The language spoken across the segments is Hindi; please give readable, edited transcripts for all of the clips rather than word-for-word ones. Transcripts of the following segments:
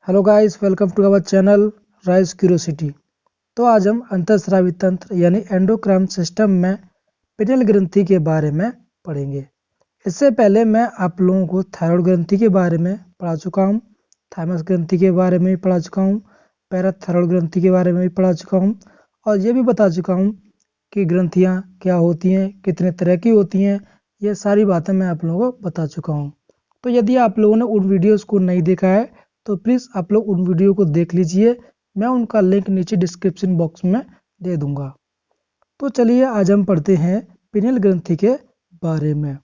Hello guys, welcome to our channel Rise Curiosity. तो आज हम अंतःस्रावी तंत्र यानी एंडोक्राइन सिस्टम में पिनियल ग्रंथि के बारे में पढ़ेंगे। इससे पहले मैं आप लोगों को थायराइड ग्रंथि के बारे में पढ़ा चुका हूँ, थाइमस ग्रंथि के बारे में भी पढ़ा चुका हूँ, पैराथायराइड ग्रंथि के बारे में भी पढ़ा चुका हूँ और ये भी बता चुका हूँ कि ग्रंथियाँ क्या होती हैं, कितने तरह की होती हैं। ये सारी बातें मैं आप लोगों को बता चुका हूँ। तो यदि आप लोगों ने उन वीडियोज़ को नहीं देखा है तो प्लीज़ आप लोग उन वीडियो को देख लीजिए। मैं उनका लिंक नीचे डिस्क्रिप्शन बॉक्स में दे दूंगा। तो चलिए आज हम पढ़ते हैं पिनियल ग्रंथि के बारे में।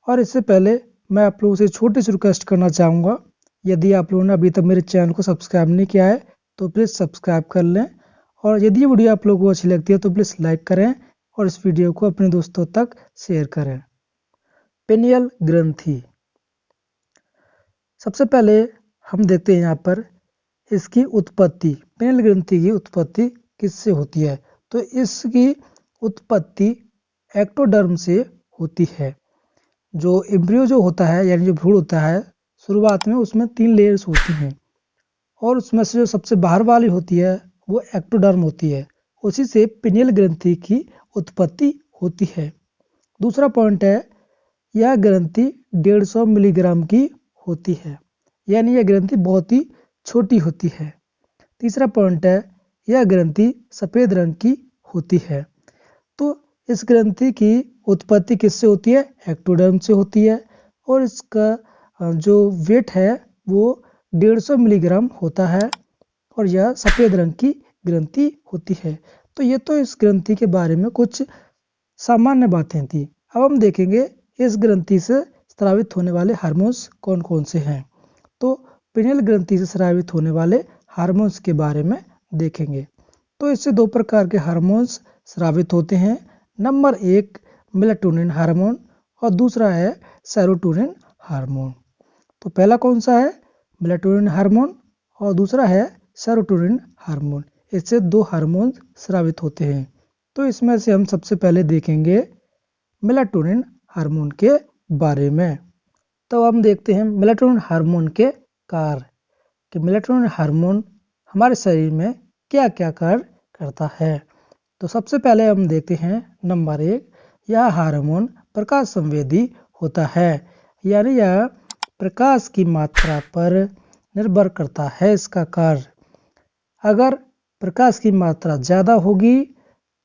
और इससे पहले मैं आप लोगों से छोटी सी रिक्वेस्ट करना चाहूँगा, यदि आप लोगों ने अभी तक मेरे चैनल को सब्सक्राइब नहीं किया है तो प्लीज़ सब्सक्राइब कर लें। और यदि ये वीडियो आप लोगों को अच्छी लगती है तो प्लीज़ लाइक करें और इस वीडियो को अपने दोस्तों तक शेयर करें। पिनियल ग्रंथि, सबसे पहले हम देखते हैं यहाँ पर इसकी उत्पत्ति। पिनियल ग्रंथि की उत्पत्ति किससे होती है? तो इसकी उत्पत्ति एक्टोडर्म से होती है। जो एम्ब्रियो जो होता है यानी जो भ्रूण होता है, शुरुआत में उसमें 3 लेयर्स होती हैं और उसमें से जो सबसे बाहर वाली होती है वो एक्टोडर्म होती है। उसी से पिनियल ग्रंथि की उत्पत्ति होती है। दूसरा पॉइंट है, यह ग्रंथि 150 मिलीग्राम की होती है, यानी यह ग्रंथि बहुत ही छोटी होती है। तीसरा पॉइंट है, यह ग्रंथि सफ़ेद रंग की होती है। तो इस ग्रंथि की उत्पत्ति किससे होती है? एक्टोडर्म से होती है और इसका जो वेट है वो 150 मिलीग्राम होता है और यह सफ़ेद रंग की ग्रंथि होती है। तो ये तो इस ग्रंथि के बारे में कुछ सामान्य बातें थी। अब हम देखेंगे इस ग्रंथि से स्रावित होने वाले हार्मोन्स कौन कौन से हैं। तो पिनियल ग्रंथि से स्रावित होने वाले हार्मोन्स के बारे में देखेंगे। तो इससे 2 प्रकार के हार्मोन्स स्रावित होते हैं। नंबर 1 मेलाटोनिन हार्मोन और दूसरा है सेरोटोनिन हार्मोन। तो पहला कौन सा है? मेलाटोनिन हार्मोन और दूसरा है सेरोटोनिन हार्मोन। इससे 2 हार्मोन स्रावित होते हैं। तो इसमें से हम सबसे पहले देखेंगे मेलाटोनिन हार्मोन के बारे में। तो हम देखते हैं मेलाटोनिन हार्मोन के कार्य कि मेलाटोनिन हार्मोन हमारे शरीर में क्या क्या कार्य करता है। तो सबसे पहले हम देखते हैं नंबर 1, यह हार्मोन प्रकाश संवेदी होता है, यानी यह प्रकाश की मात्रा पर निर्भर करता है इसका कार्य। अगर प्रकाश की मात्रा ज़्यादा होगी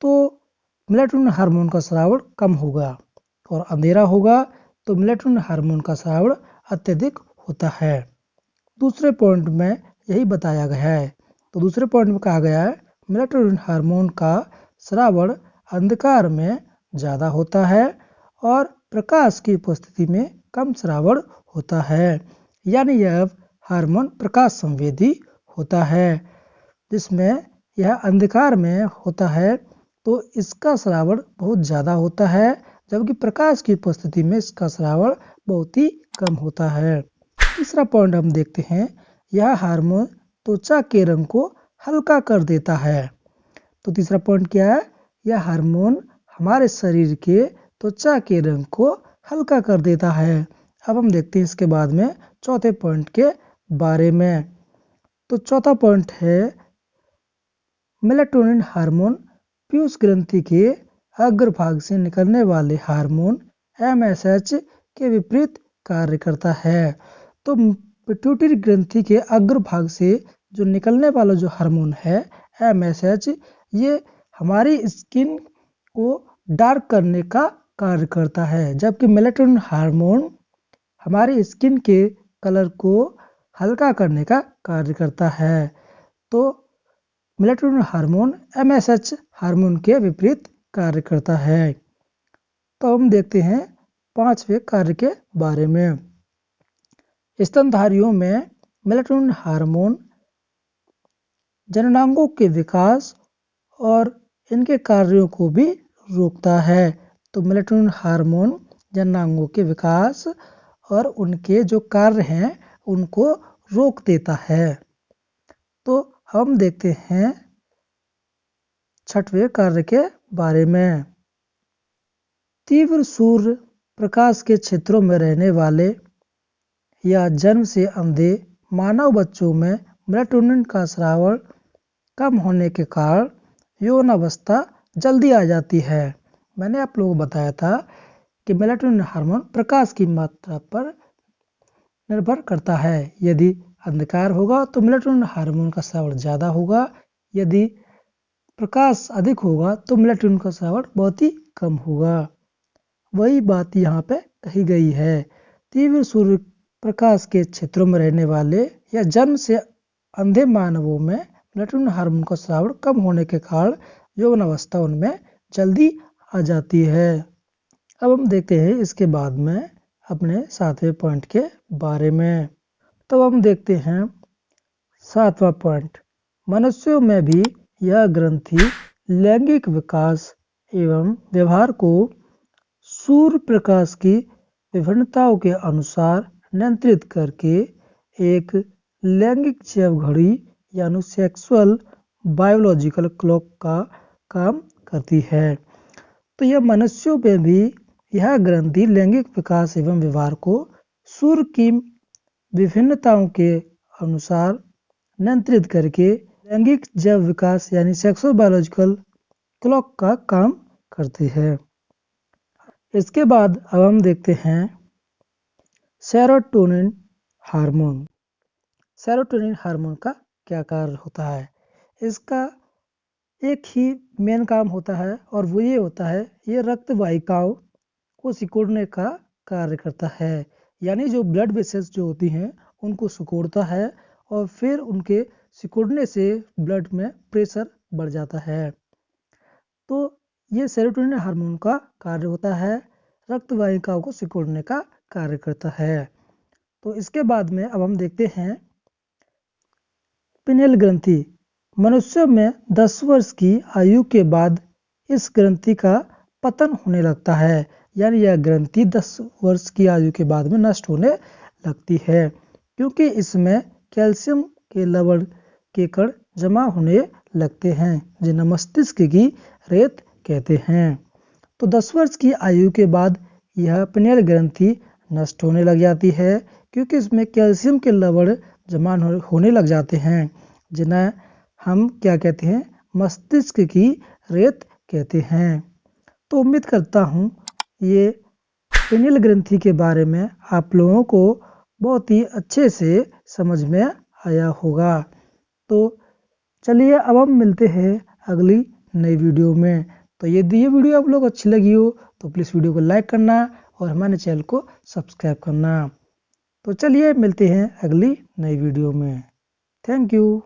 तो मेलाटोनिन हार्मोन का स्रावण कम होगा और अंधेरा होगा तो मेलाटोनिन हार्मोन का स्रावण अत्यधिक होता है। दूसरे पॉइंट में यही बताया गया है। तो दूसरे पॉइंट में कहा गया है मेलाटोनिन हार्मोन का स्रावण अंधकार में ज़्यादा होता है और प्रकाश की उपस्थिति में कम स्रावण होता है, यानी यह हार्मोन प्रकाश संवेदी होता है। जिसमें यह अंधकार में होता है तो इसका स्रावण बहुत ज़्यादा होता है, जबकि प्रकाश की उपस्थिति में इसका स्रावण बहुत ही कम होता है। तीसरा पॉइंट हम देखते हैं, यह हार्मोन त्वचा के रंग को हल्का कर देता है। तो तीसरा पॉइंट क्या है? यह हार्मोन हमारे शरीर के त्वचा के रंग को हल्का कर देता है। अब हम देखते हैं इसके बाद में चौथे पॉइंट के बारे में। तो चौथा पॉइंट है, मेलाटोनिन हार्मोन पीयूष ग्रंथि के अग्रभाग से निकलने वाले हार्मोन MSH के विपरीत कार्य करता है। तो पिट्यूटरी ग्रंथि के अग्रभाग से जो निकलने वाला जो हार्मोन है MSH, ये हमारी स्किन को डार्क करने का कार्य करता है, जबकि मेलाटोनिन हार्मोन हमारी स्किन के कलर को हल्का करने का कार्य करता है। तो मेलाटोनिन हार्मोन MSH हार्मोन के विपरीत कार्य करता है। तो हम देखते हैं 5वें कार्य के बारे में। स्तनधारियों में मेलाटोनिन हार्मोन जननांगों के विकास और इनके कार्यों को भी रोकता है। तो मेलाटोनिन हार्मोन जननांगों के विकास और उनके जो कार्य हैं उनको रोक देता है। तो हम देखते हैं 6वें कार्य के बारे में। तीव्र सूर्य प्रकाश के क्षेत्रों में रहने वाले या जन्म से अंधे मानव बच्चों में मेलाटोनिन का स्राव कम होने के कारण यौनावस्था जल्दी आ जाती है। मैंने आप लोगों को बताया था कि मेलाटोनिन हार्मोन प्रकाश की मात्रा पर निर्भर करता है। यदि अंधकार होगा तो मेलाटोनिन हार्मोन का स्राव ज़्यादा होगा, यदि प्रकाश अधिक होगा तो मेलाटोनिन का स्राव बहुत ही कम होगा। वही बात यहाँ पे कही गई है। तीव्र सूर्य प्रकाश के क्षेत्रों में रहने वाले या जन्म से अंधे मानवों में मेलाटोनिन हार्मोन का स्राव कम होने के कारण यौनावस्था उनमें जल्दी आ जाती है। अब हम देखते हैं इसके बाद में अपने 7वें पॉइंट के बारे में। तो हम देखते हैं 7वां पॉइंट, मनुष्यों में भी यह ग्रंथि लैंगिक विकास एवं व्यवहार को सूर्य प्रकाश की विभिन्नताओं के अनुसार नियंत्रित करके एक लैंगिक जैव घड़ी यानी सेक्सुअल बायोलॉजिकल क्लॉक का काम करती है। तो यह मनुष्यों में भी यह ग्रंथि लैंगिक विकास एवं व्यवहार को सूर्य की विभिन्नताओं के अनुसार नियंत्रित करके लैंगिक जैव विकास यानी सेक्सुअल बायोलॉजिकल क्लॉक का काम करती है। इसके बाद अब हम देखते हैं सेरोटोनिन हार्मोन। सेरोटोनिन हार्मोन का क्या कार्य होता है? इसका एक ही मेन काम होता है और वो ये होता है, ये रक्त वाहिकाओं को सिकुड़ने का कार्य करता है। यानी जो ब्लड वेसल्स जो होती हैं उनको सिकुड़ता है और फिर उनके सिकुड़ने से ब्लड में प्रेशर बढ़ जाता है। तो ये सेरोटोनिन हार्मोन का कार्य होता है, रक्त वाहिकाओं को सिकुड़ने का कार्य करता है। तो इसके बाद में अब हम देखते हैं पिनियल ग्रंथि। मनुष्यों में 10 वर्ष की आयु के बाद इस ग्रंथि का पतन होने लगता है, यानी यह ग्रंथि 10 वर्ष की आयु के बाद में नष्ट होने लगती है, क्योंकि इसमें कैल्शियम के लवण के कण जमा होने लगते हैं जिन्हें मस्तिष्क की रेत कहते हैं। तो 10 वर्ष की आयु के बाद यह पिनियल ग्रंथि नष्ट होने लग जाती है, क्योंकि इसमें कैल्शियम के लवण जमा होने लग जाते हैं जिन्हें हम क्या कहते हैं, मस्तिष्क की रेत कहते हैं। तो उम्मीद करता हूँ ये पिनियल ग्रंथि के बारे में आप लोगों को बहुत ही अच्छे से समझ में आया होगा। तो चलिए अब हम मिलते हैं अगली नई वीडियो में। तो यदि ये वीडियो आप लोग अच्छी लगी हो तो प्लीज़ वीडियो को लाइक करना और हमारे चैनल को सब्सक्राइब करना। तो चलिए मिलते हैं अगली नई वीडियो में। Thank you.